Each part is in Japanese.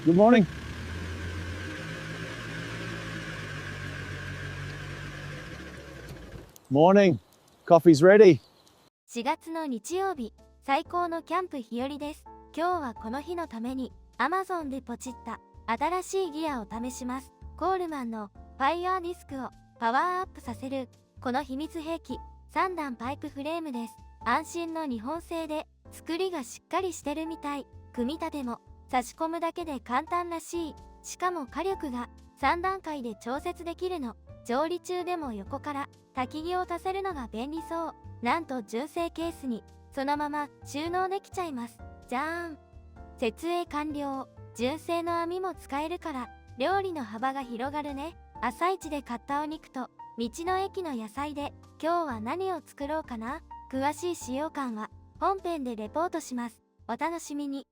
Good morning. Morning. Coffee's ready. 4月の日曜日、最高のキャンプ日和です。今日はこの日のために Amazon でポチった新しいギアを試します。コールマンのファイヤーディスクをパワーアップさせるこの秘密兵器3段パイプフレームです。安心の日本製で作りがしっかりしてるみたい。組み立ても差し込むだけで簡単らしい。しかも火力が3段階で調節できるの。調理中でも横から焚き木を足せるのが便利そう。なんと純正ケースにそのまま収納できちゃいます。じゃーん。設営完了。純正の網も使えるから料理の幅が広がるね。朝一で買ったお肉と道の駅の野菜で今日は何を作ろうかな。詳しい使用感は本編でレポートします。お楽しみに。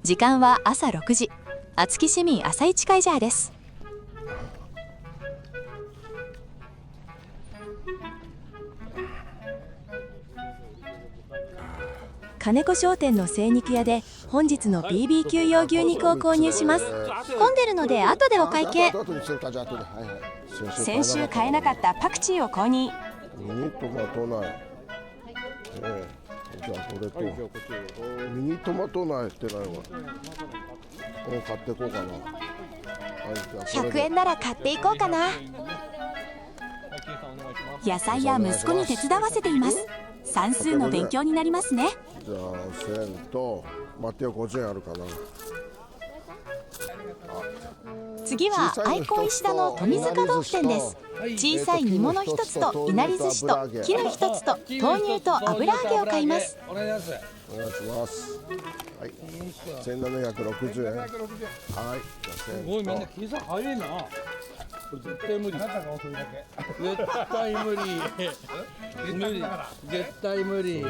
時間は朝6時。厚木市民朝市会ジャーです。金子商店の精肉屋で本日の BBQ 用牛肉を購入します。混んでるので後でお会計。先週買えなかったパクチーを購入。ミニトマト苗、じゃあこれとミニトマト苗ってないわ。これ買っていこうかな。100円なら買っていこうかな。野菜や息子に手伝わせています。算数の勉強になりますね。じゃあ1000と待ってよ、50円あるかな。次は愛好石田の富塚豆腐店です。小さい煮物一つといなり寿司と絹一つと豆乳と油揚げを買います。お願いします。はい、1760円。はい、じゃあすごい、みんな計算早いな。これ絶対無理。絶対無理。絶対無理。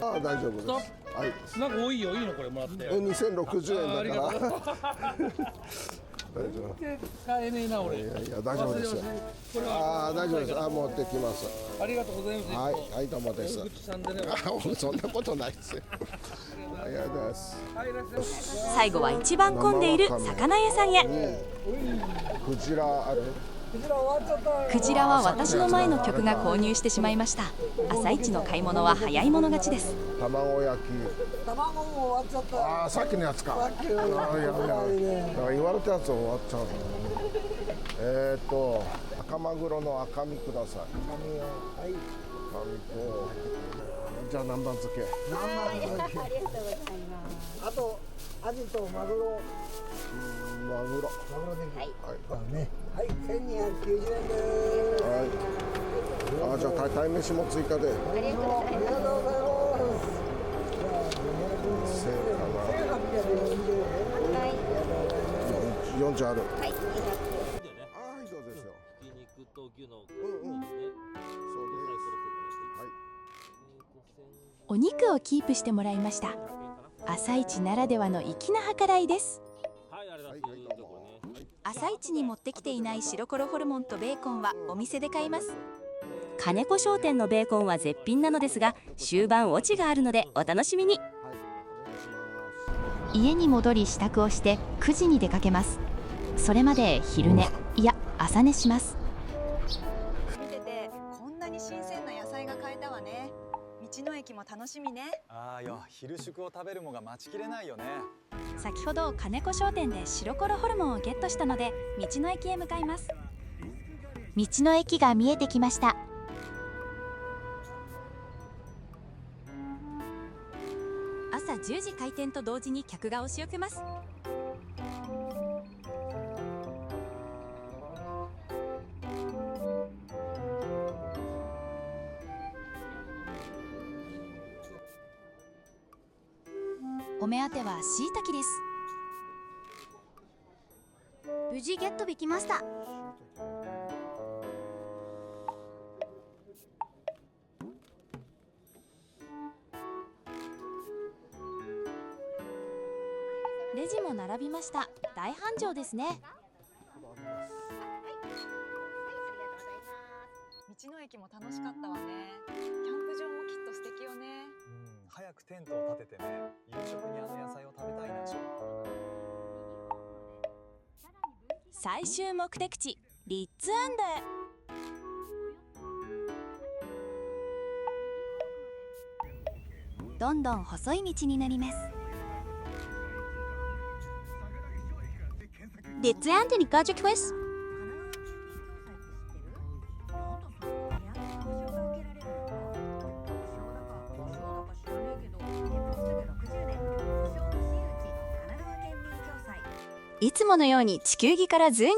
ああ、大丈夫です。はい。なんか多いよ、いいのこれもらって。2060円だから。大丈夫。使えねえな俺。いや大丈夫ですよ。ああ大丈夫です。あ持ってきます。ありがとうございます。はいどうもです。そんなことないですよ。ありがとうございます。最後は一番混んでいる魚屋さんへ。クジラある？クジラは私の前の客が購入してしまいました。朝一の買い物は早い者勝ちです。卵焼き。卵も終わっちゃった。ああさっきのやつか。さっきのやつ。言われたやつ終わっちゃう。赤マグロの赤身ください。赤身をはい。赤身とじゃあ南蛮漬け。南蛮漬け。ありがとうございます。あとアジとマグロ。マグロで。はい。はいね。はい、1290円です。はい。あじゃあ鯛めしも追加で。ありがとうございます。40ある。はい。どうですよ。肉と牛の。お肉をキープしてもらいました。朝市ならではの粋な計らいです。朝市に持ってきていない白コロホルモンとベーコンはお店で買います。金子商店のベーコンは絶品なのですが、終盤オチがあるのでお楽しみに。家に戻り支度をして9時に出かけます。それまで昼寝、いや朝寝します。見ててこんなに新鮮な野菜が買えたわね。道の駅も楽しみね。ああよ、昼食を食べるもが待ちきれないよね。先ほど金子商店で白コロホルモンをゲットしたので道の駅へ向かいます。道の駅が見えてきました。朝10時開店と同時に客が押し寄せます。お目当てはしいたけです。無事ゲットできました。レジも並びました。大繁盛ですね。道の駅も楽しかったわね。キャンプ場もきっと素敵よね。早くテントを立ててね、夕食にあの野菜を食べたいな。最終目的地リッツアンドへ。どんどん細い道になります。リッツアンドに到着です。いつものように地球儀からズーニン。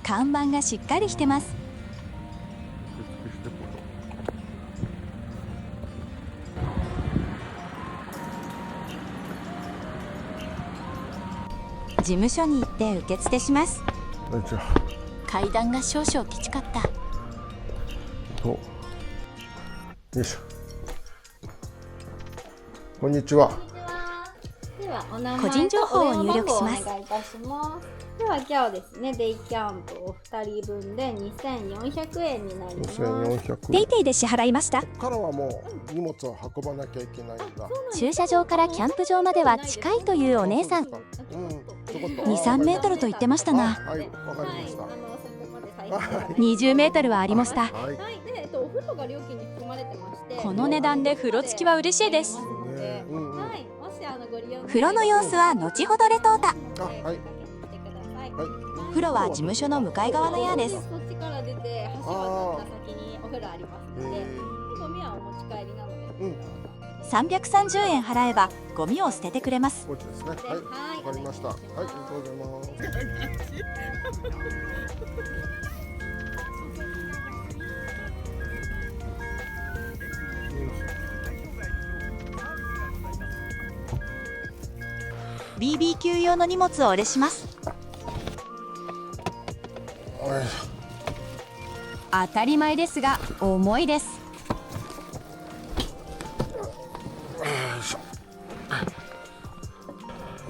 看板がしっかりしてます。事務所に行って受付します。階段が少々きつかった。よいしょ。こんにちは。ではお名前個人情報を入力します。お願いいたします。では今日ですね、デイキャンプお二人分で2400円になります。ペイペイで支払いました。ここからはもう荷物を運ばなきゃいけないんだ。駐車場からキャンプ場までは近いというお姉さん。2、3メートルと言ってましたが、はい、わかりました。 20メートルはありました。はい、で、お風呂が料金に含まれてまして、この値段で風呂付きは嬉しいです。はい、もしご利用風呂の様子は後ほどレポータ。はい。風呂は事務所の向かい側の部屋です。そっちから出て橋渡った先にお風呂ありますので、ゴミはお持ち帰りなので、330円払えばゴミを捨ててくれます。こっちですね。はい、わかりました。はい、ありがとうございます。BBQ 用の荷物をお入れします。当たり前ですが重いです。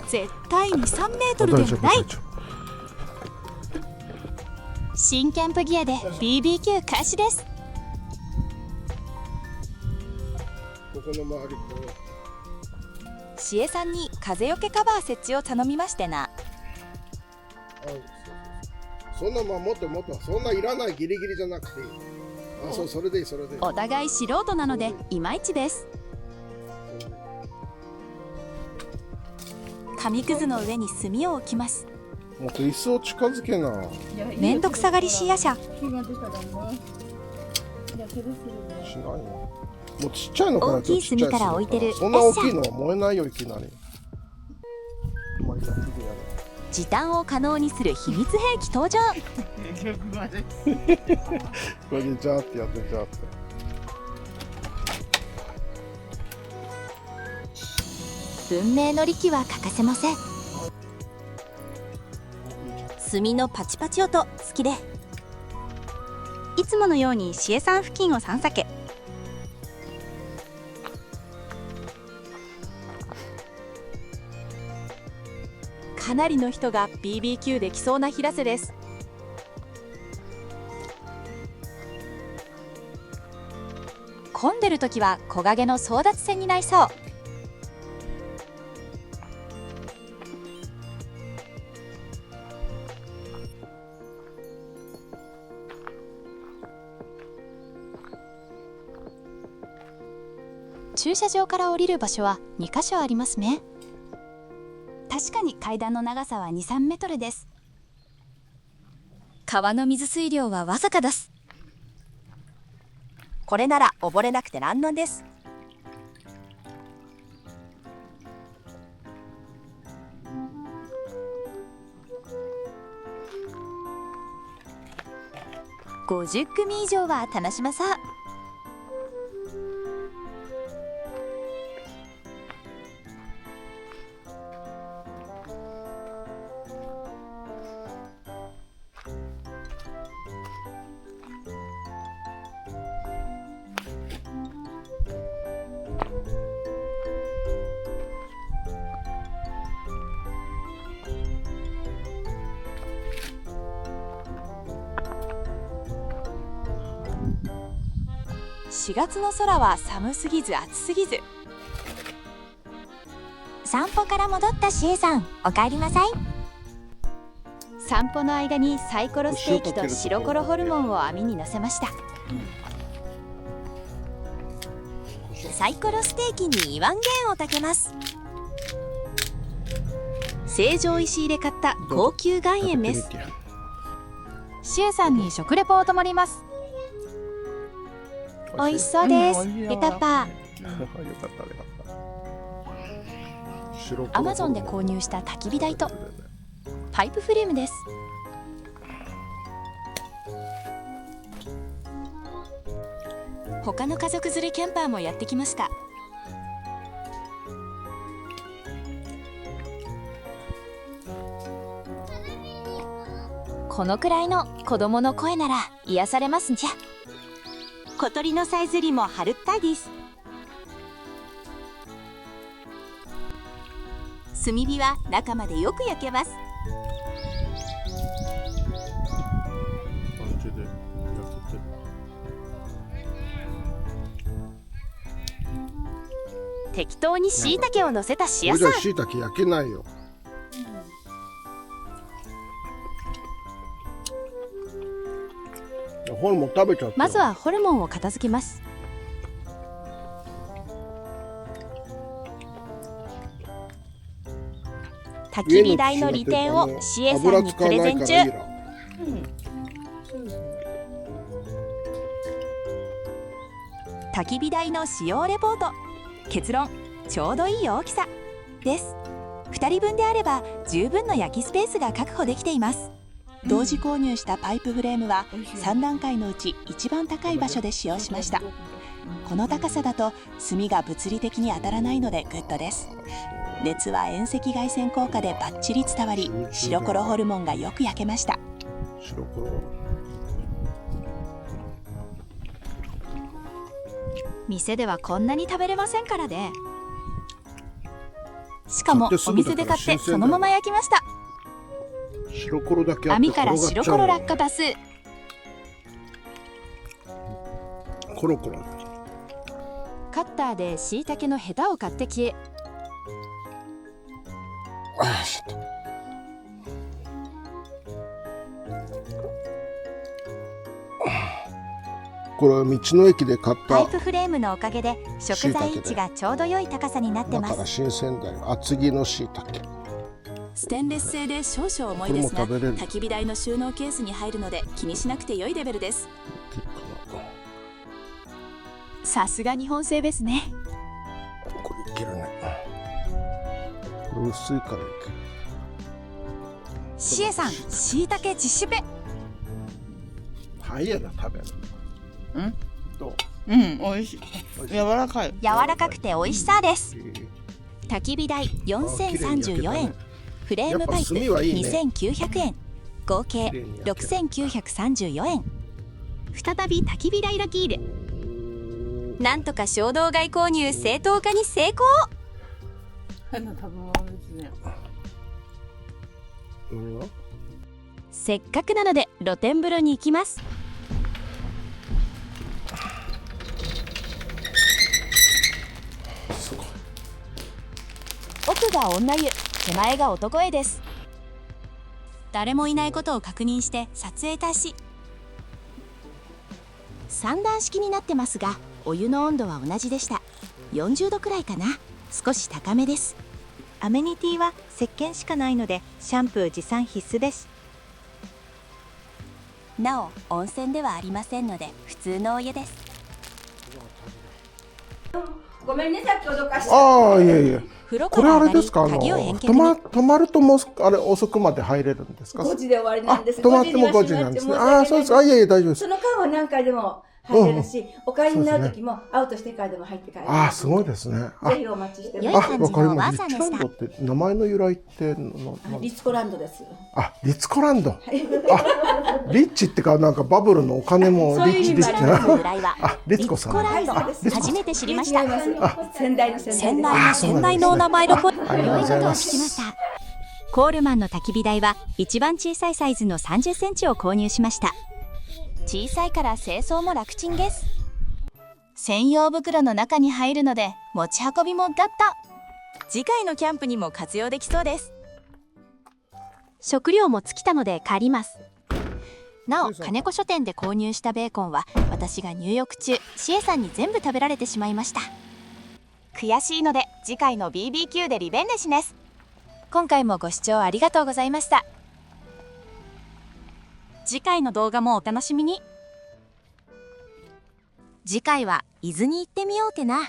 絶対に3メートルでもない。新キャンプギアで BBQ 開始です。ここの周りシエさんに風よけカバー設置を頼みましてな。そんなもっとそんないらない、ギリギリじゃなくていい。あ、そう、それでいい、それでいい。お互い素人なのでいまいちです。紙くずの上に炭を置きます。もっと椅子を近づけな。めんどくさがりシーア社。しないよ。もうちっちゃいのかな。大きい炭から置いてる。そんな大きいのは燃えないよ、いきなり。時短を可能にする秘密兵器登場。これでジャーってやってジャーって。文明の利器は欠かせません。炭のパチパチ音好きで、いつものようにシエさん付近を散策。かなりの人が BBQ できそうな平瀬です。混んでる時は木陰の争奪戦になりそう。駐車場から降りる場所は2カ所ありますね。確かに階段の長さは 2、3メートルです。川の水水量はわずかです。これなら溺れなくて乱々です。50組以上は楽しまさ。4月の空は寒すぎず暑すぎず。散歩から戻ったシエさん、お帰りなさい。散歩の間にサイコロステーキと白コロホルモンを網に乗せました。サイコロステーキに岩塩を炊けます。成城石井で買った高級岩塩です。シエさんに食レポを泊まります。美味しそうです。ゆかぱ。アマゾンで購入した焚き火台とパイプフレームです。他の家族連れキャンパーもやってきました。このくらいの子供の声なら癒されますんじゃ。小鳥のさえずりも春ったいです。炭火は中までよく焼けます。適当に椎茸を乗せたしやさん。椎茸焼けないよ。ホルモン食べちゃった。まずはホルモンを片付けます。焚き火台の利点をシエさんにプレゼン中。焚き火台の使用レポート。結論、ちょうどいい大きさです。2人分であれば十分の焼きスペースが確保できています。同時購入したパイプフレームは3段階のうち一番高い場所で使用しました。この高さだと炭が物理的に当たらないのでグッドです。熱は遠赤外線効果でバッチリ伝わり、白コロホルモンがよく焼けました。白コロ。店ではこんなに食べれませんからね。しかもお店で買ってそのまま焼きました。白コロだけ網から白コロ落下多数。コロコロ。カッターで椎茸のヘタを買って消え。これは道の駅で買ったパイプフレームのおかげで食材位置がちょうど良い高さになってます。だから新鮮だよ。厚木の椎茸。ステンレス製で少々重いですが、焚き火台の収納ケースに入るので気にしなくて良いレベルです。さすが日本製ですね。これいけるね。これ薄いからいける。シエさん、椎茸実施ペ。早いな食べる。どう？美味しい。柔らかい。柔らかくて美味しそうです。焚き火台4034円。フレームパイプ2900円。合計6934円。再び焚き火台ラキール。なんとか衝動買い購入正当化に成功。変な食べ物ですね。せっかくなので露天風呂に行きます。奥が女湯、手前が男湯です。誰もいないことを確認して撮影開始。3段式になってますが、お湯の温度は同じでした。40度くらいかな。少し高めです。アメニティは石鹸しかないのでシャンプー持参必須です。なお温泉ではありませんので普通のお湯です。ごめんね、さっき脅かして。ああ、いえいえ。これあ風呂から上がりれですか、鍵を返却に。泊まるともうあれ遅くまで入れるんですか。5時で終わりなんです。泊まっても5時なんですね。ああ、そうです。あ、いえいえ、大丈夫です。その間は何回でも入れるし、お帰りになる時もアウトしてからでも入って帰る。ああ、すごいですね。ぜひお待ちしてます。良い感じのおばあリッチさんでしたランドって名前の由来ってリツコランドです。あ、リツコランド。あ、リッチってかなんかバブルのお金もリッチリッチのな。由来はあ、リツコさん。リツコランド。初めて知りました。先代の先代のお名前の声。ありがとうございま聞きす。ました。コールマンの焚き火台は一番小さいサイズの30センチを購入しました。小さいから清掃も楽ちんです。専用袋の中に入るので持ち運びもガッタ。次回のキャンプにも活用できそうです。食料も尽きたので帰ります。なお金子書店で購入したベーコンは私が入浴中シエさんに全部食べられてしまいました。悔しいので次回の BBQ でリベンジしです。今回もご視聴ありがとうございました。次回の動画もお楽しみに。次回は伊豆に行ってみようてな。